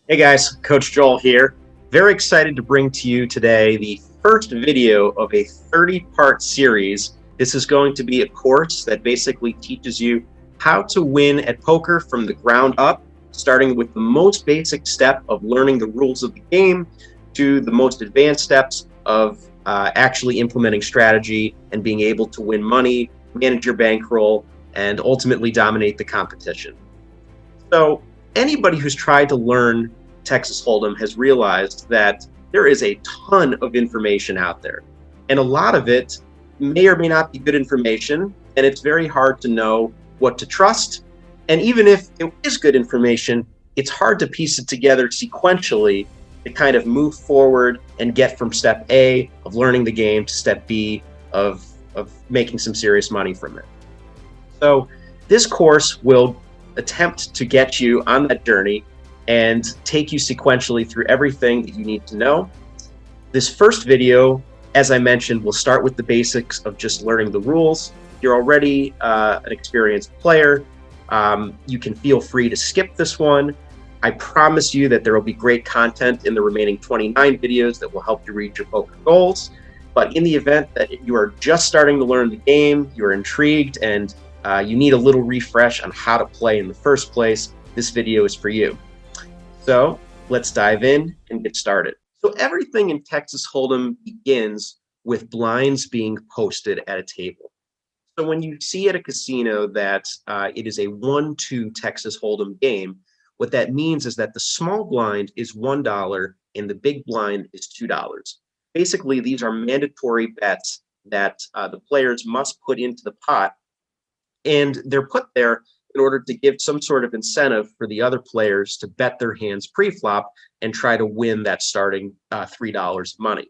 Hey guys, Coach Joel here. Very excited to bring to you today the first video of a 30-part series. This is going to be a course that basically teaches you how to win at poker from the ground up, starting with the most basic step of learning the rules of the game to the most advanced steps of actually implementing strategy and being able to win money, manage your bankroll, and ultimately dominate the competition. So anybody who's tried to learn Texas Hold'em has realized that there is a ton of information out there. And a lot of it may or may not be good information, and it's very hard to know what to trust. And even if it is good information, it's hard to piece it together sequentially to kind of move forward and get from step A of learning the game to step B of making some serious money from it. So this course will attempt to get you on that journey and take you sequentially through everything that you need to know. This first video, as I mentioned, will start with the basics of just learning the rules. If you're already an experienced player, you can feel free to skip this one. I promise you that there will be great content in the remaining 29 videos that will help you reach your poker goals. But in the event that you are just starting to learn the game, you're intrigued, and you need a little refresh on how to play in the first place, this video is for you. So let's dive in and get started. So everything in Texas Hold'em begins with blinds being posted at a table. So when you see at a casino that it is a 1-2 Texas Hold'em game, what that means is that the small blind is $1 and the big blind is $2. Basically, these are mandatory bets that the players must put into the pot, and they're put there in order to give some sort of incentive for the other players to bet their hands pre-flop and try to win that starting $3 money.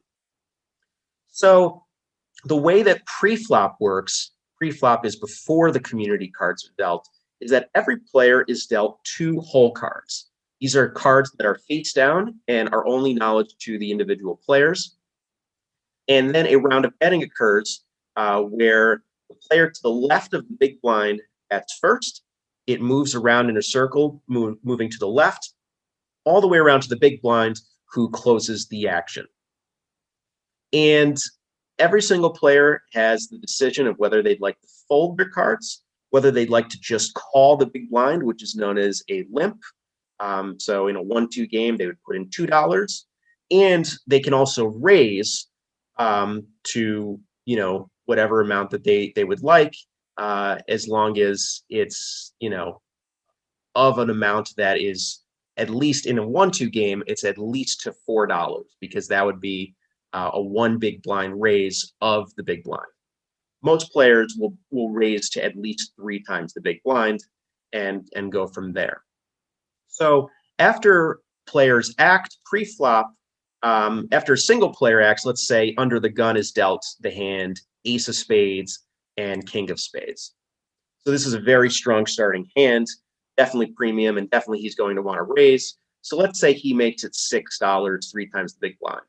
So the way that pre-flop works, pre-flop is before the community cards are dealt, is that every player is dealt 2 hole cards. These are cards that are face down and are only knowledge to the individual players. And then a round of betting occurs where the player to the left of the big blind bets first. It moves around in a circle, moving to the left, all the way around to the big blind, who closes the action. And every single player has the decision of whether they'd like to fold their cards, whether they'd like to just call the big blind, which is known as a limp. So in a 1-2 game, they would put in $2, and they can also raise to whatever amount that they would like, as long as it's of an amount that is at least in a 1-2 game, it's at least to $4, because that would be a 1 big blind raise of the big blind. Most players will raise to at least 3 times the big blind and go from there. So after players act pre-flop, after a single player acts, let's say under the gun is dealt the hand ace of spades and king of spades. So this is a very strong starting hand, definitely premium, and definitely he's going to want to raise. So let's say he makes it $6, 3 times the big blind.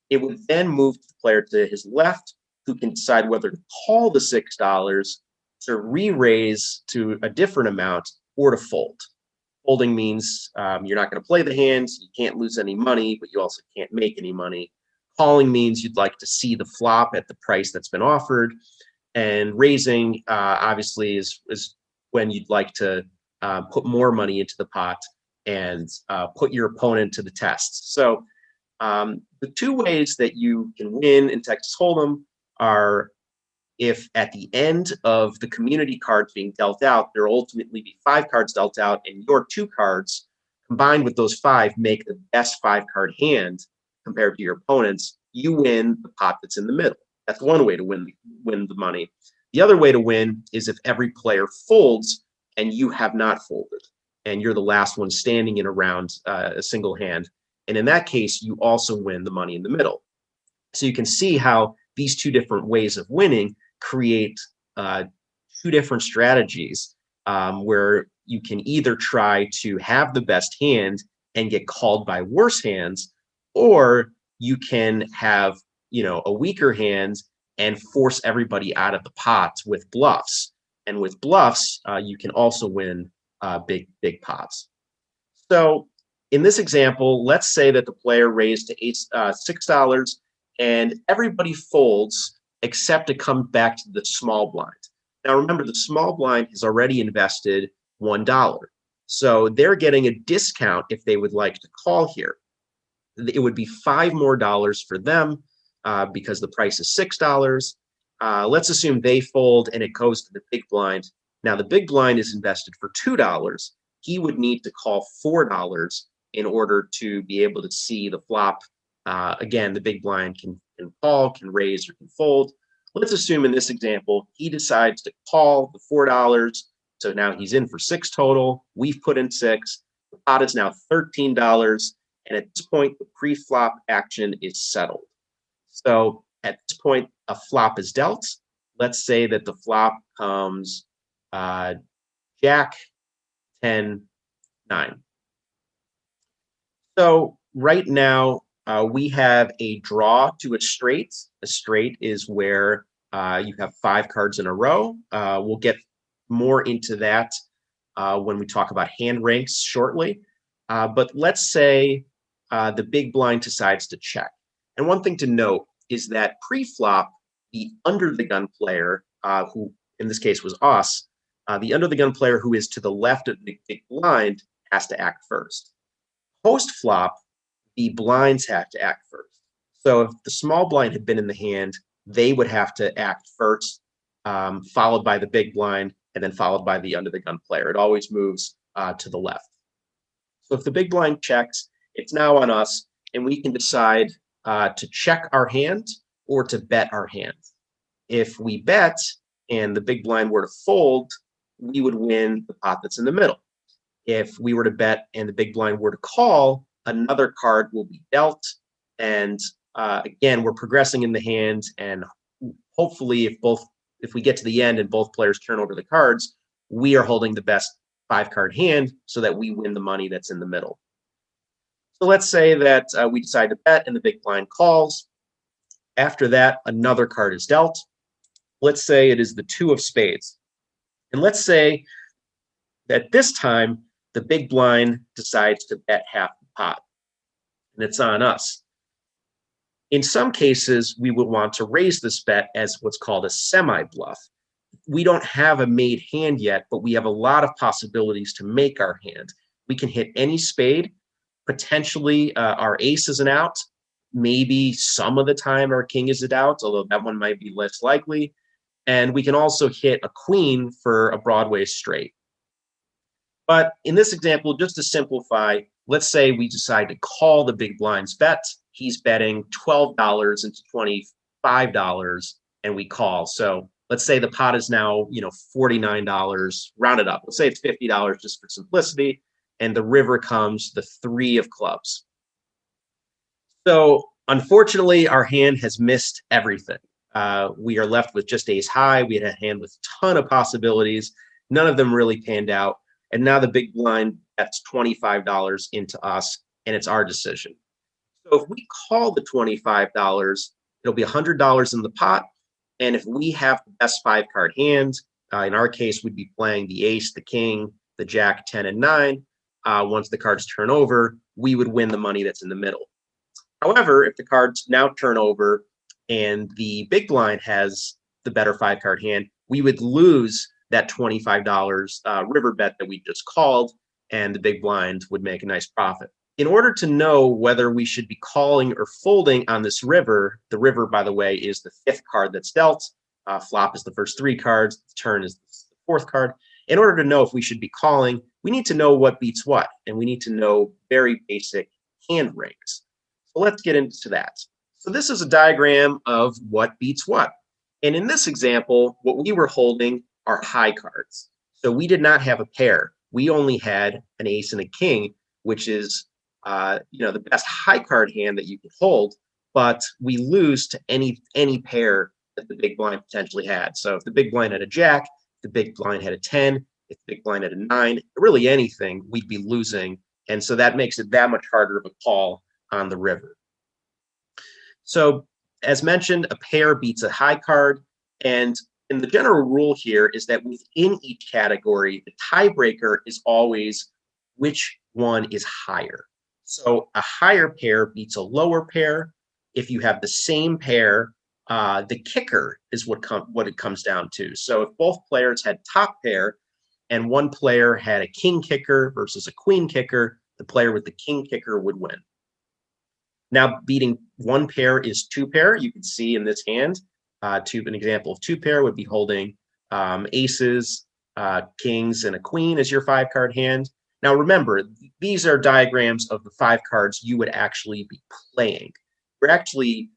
It would then move the player to his left, who can decide whether to call the $6, to re-raise to a different amount, or to fold. Folding means you're not going to play the hands, you can't lose any money, but you also can't make any money. Calling means you'd like to see the flop at the price that's been offered. And raising, obviously, is when you'd like to put more money into the pot and put your opponent to the test. So the 2 ways that you can win in Texas Hold'em are if at the end of the community cards being dealt out, there will ultimately be 5 cards dealt out, and your 2 cards combined with those 5 make the best 5-card hand compared to your opponent's. You win the pot that's in the middle. That's one way to win the money. The other way to win is if every player folds and you have not folded, and you're the last one standing in a round, a single hand. And in that case, you also win the money in the middle. So you can see how these 2 different ways of winning create 2 different strategies where you can either try to have the best hand and get called by worse hands, or you can have a weaker hand and force everybody out of the pot with bluffs. And with bluffs, you can also win big pots. So In this example, let's say that the player raised to $6 and everybody folds except to come back to the small blind. Now remember, the small blind has already invested $1. So they're getting a discount if they would like to call here. It would be $5 more for them because the price is $6. Let's assume they fold and it goes to the big blind. Now the big blind is invested for $2. He would need to call $4 in order to be able to see the flop. Again, the big blind can call, can raise, or can fold. Let's assume in this example, he decides to call the $4. So now he's in for 6 total. We've put in 6. The pot is now $13. And at this point, the pre-flop action is settled. So at this point, a flop is dealt. Let's say that the flop comes Jack, 10, 9. So right now, we have a draw to a straight. A straight is where you have 5 cards in a row. We'll get more into that when we talk about hand ranks shortly. But let's say the big blind decides to check. And one thing to note is that pre-flop, the under the gun player, who in this case was us, the under the gun player who is to the left of the big blind has to act first. Post-flop, the blinds have to act first. So if the small blind had been in the hand, they would have to act first, followed by the big blind, and then followed by the under the gun player. It always moves to the left. So if the big blind checks, it's now on us, and we can decide to check our hand or to bet our hand. If we bet and the big blind were to fold, we would win the pot that's in the middle. If we were to bet and the big blind were to call, another card will be dealt. And again, we're progressing in the hand, and hopefully if we get to the end and both players turn over the cards, we are holding the best 5-card hand so that we win the money that's in the middle. So let's say that we decide to bet and the big blind calls. After that, another card is dealt. Let's say it is the 2 of spades. And let's say that this time the big blind decides to bet half the pot, and it's on us. In some cases, we would want to raise this bet as what's called a semi-bluff. We don't have a made hand yet, but we have a lot of possibilities to make our hand. We can hit any spade. Potentially, our ace is an out. Maybe some of the time our king is an out, although that one might be less likely. And we can also hit a queen for a Broadway straight. But in this example, just to simplify, let's say we decide to call the big blind's bet. He's betting $12 into $25, and we call. So let's say the pot is now, $49, rounded up. Let's say it's $50 just for simplicity, and the river comes the 3 of clubs. So unfortunately, our hand has missed everything. We are left with just ace high. We had a hand with a ton of possibilities. None of them really panned out. And now the big blind bets $25 into us, and it's our decision. So if we call the $25, it'll be $100 in the pot. And if we have the best 5-card hand, in our case, we'd be playing the ace, the king, the jack, 10, and 9. Once the cards turn over, we would win the money that's in the middle. However, if the cards now turn over and the big blind has the better 5-card hand, we would lose that $25 river bet that we just called, and the big blind would make a nice profit. In order to know whether we should be calling or folding on this river, the river, by the way, is the 5th card that's dealt. Flop is the first 3 cards. The turn is the 4th card. In order to know if we should be calling, we need to know what beats what, and we need to know very basic hand ranks. So let's get into that. So this is a diagram of what beats what. And in this example, what we were holding are high cards. So we did not have a pair. We only had an ace and a king, which is the best high card hand that you could hold, but we lose to any pair that the big blind potentially had. So if the big blind had a jack, the big blind had a 10, if the big blind had a 9, really anything, we'd be losing. And so that makes it that much harder of a call on the river. So as mentioned, a pair beats a high card. And the general rule here is that within each category, the tiebreaker is always which one is higher. So a higher pair beats a lower pair. If you have the same pair, the kicker is what it comes down to. So if both players had top pair and one player had a king kicker versus a queen kicker, the player with the king kicker would win. Now, beating one pair is two pair. You can see in this hand, an example of two pair would be holding aces, kings, and a queen as your 5-card hand. Now, remember, these are diagrams of the 5 cards you would actually be playing. You're actually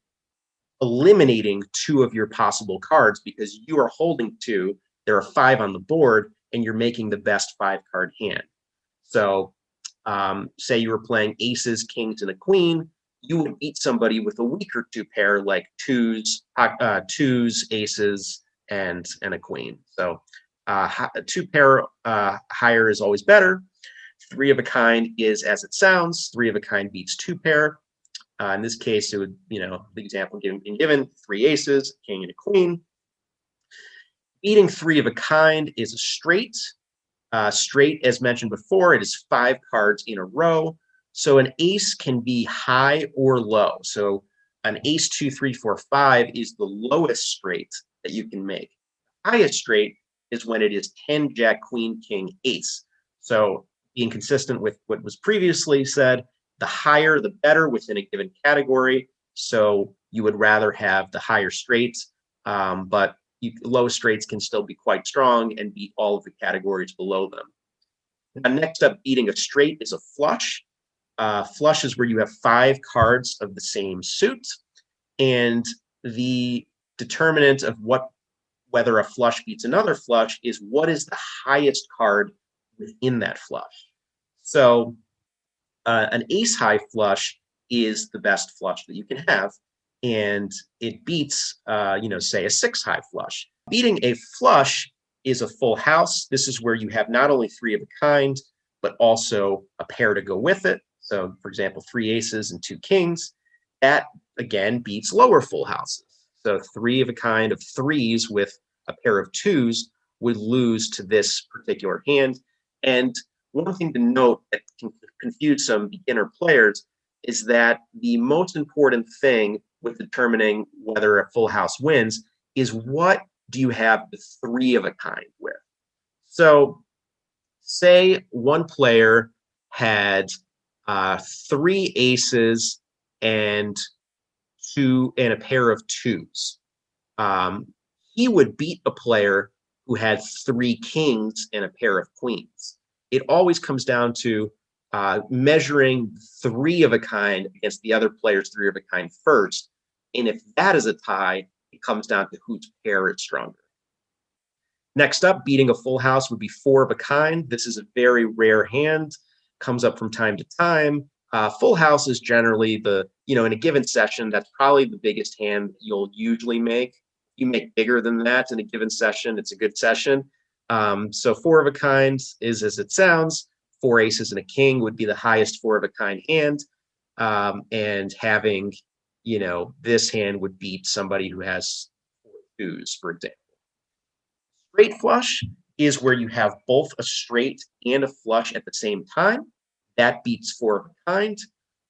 eliminating 2 of your possible cards because you are holding 2. There are 5 on the board, and you're making the best 5-card hand. So, say you were playing aces, kings, and a queen. You would beat somebody with a weaker 2 pair like twos, aces, and a queen. So 2 pair higher is always better. 3 of a kind is as it sounds. 3 of a kind beats 2 pair. In this case, it would, the example being given, 3 aces, a king, and a queen. Beating 3 of a kind is a straight. Straight, as mentioned before, it is 5 cards in a row. So an ace can be high or low. So an ace 2, 3, 4, 5 is the lowest straight that you can make. The highest straight is when it is 10, jack, queen, king, ace. So being consistent with what was previously said, the higher the better within a given category. So you would rather have the higher straights, but low straights can still be quite strong and beat all of the categories below them. Now, next up, beating a straight is a flush. Flush is where you have 5 cards of the same suit, and the determinant of whether a flush beats another flush is what is the highest card within that flush. So an ace high flush is the best flush that you can have, and it beats, say a 6 high flush. Beating a flush is a full house. This is where you have not only 3 of a kind, but also a pair to go with it. So, for example, 3 aces and 2 kings. That, again, beats lower full houses. So 3 of a kind of 3s with a pair of 2s would lose to this particular hand. And one thing to note that can confuse some beginner players is that the most important thing with determining whether a full house wins is what do you have the 3 of a kind with. So say one player had 3 aces and a pair of 2s. He would beat a player who had 3 kings and a pair of queens. It always comes down to measuring 3 of a kind against the other player's 3 of a kind first. And if that is a tie, it comes down to whose pair is stronger. Next up, beating a full house would be 4 of a kind. This is a very rare hand, comes up from time to time. Full house is generally in a given session, that's probably the biggest hand you'll usually make. You make bigger than that in a given session, it's a good session. So 4 of a kind is as it sounds. 4 aces and a king would be the highest 4 of a kind hand. And having, this hand would beat somebody who has 4 2s, for example. Straight flush is where you have both a straight and a flush at the same time. That beats 4 of a kind.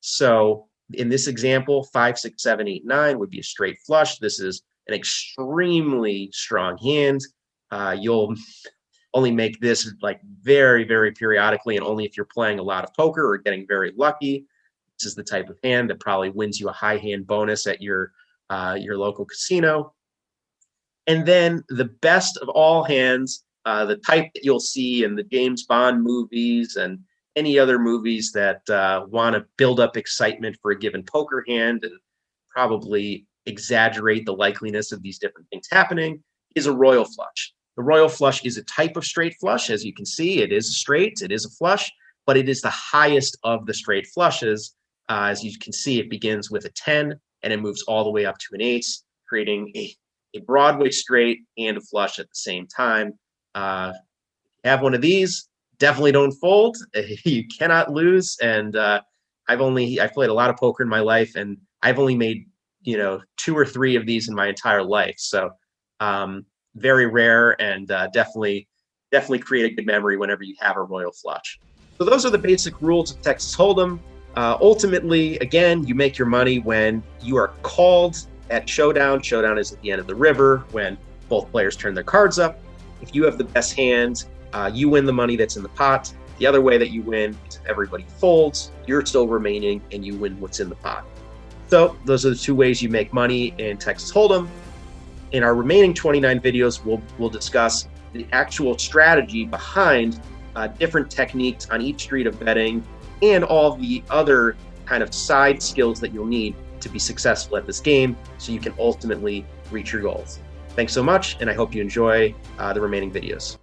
So in this example, 5, 6, 7, 8, 9 would be a straight flush. This is an extremely strong hand. You'll only make this like very, very periodically, and only if you're playing a lot of poker or getting very lucky. This is the type of hand that probably wins you a high hand bonus at your local casino. And then the best of all hands, the type that you'll see in the James Bond movies and any other movies that want to build up excitement for a given poker hand and probably exaggerate the likeliness of these different things happening, is a royal flush. The royal flush is a type of straight flush. As you can see, it is straight, it is a flush, but it is the highest of the straight flushes. As you can see, it begins with a 10 and it moves all the way up to an ace, creating a Broadway straight and a flush at the same time. Have one of these, definitely don't fold. You cannot lose. And I've played a lot of poker in my life, and I've only made 2 or 3 of these in my entire life. So very rare, and definitely create a good memory whenever you have a royal flush. So those are the basic rules of Texas Hold'em. Ultimately, again, you make your money when you are called at showdown. Showdown is at the end of the river when both players turn their cards up. If you have the best hand, you win the money that's in the pot. The other way that you win is if everybody folds, you're still remaining, and you win what's in the pot. So those are the two ways you make money in Texas Hold'em. In our remaining 29 videos, we'll discuss the actual strategy behind different techniques on each street of betting and all the other kind of side skills that you'll need to be successful at this game so you can ultimately reach your goals. Thanks so much, and I hope you enjoy the remaining videos.